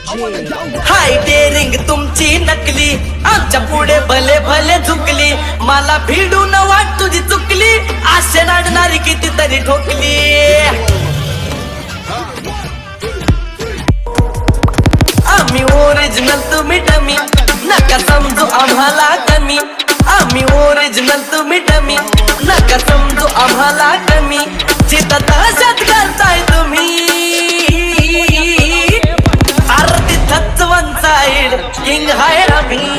हाय daring तुमची नकली, आमच्या पुढे भले भले झुकली, मला भिडून वाट तुझी चुकली, आशे नाडणारी कितीतरी ठोकली. आम्ही ओरिजिनल तुम्ही डमी, नका समजू आम्हाला कमी. आम्ही ओरिजिनल तुम्ही डमी, नका समजू आम्हाला कमी. जिथं तशात करताय तुम्ही, अरे तिथंच वन साइड किंग हाय रमी.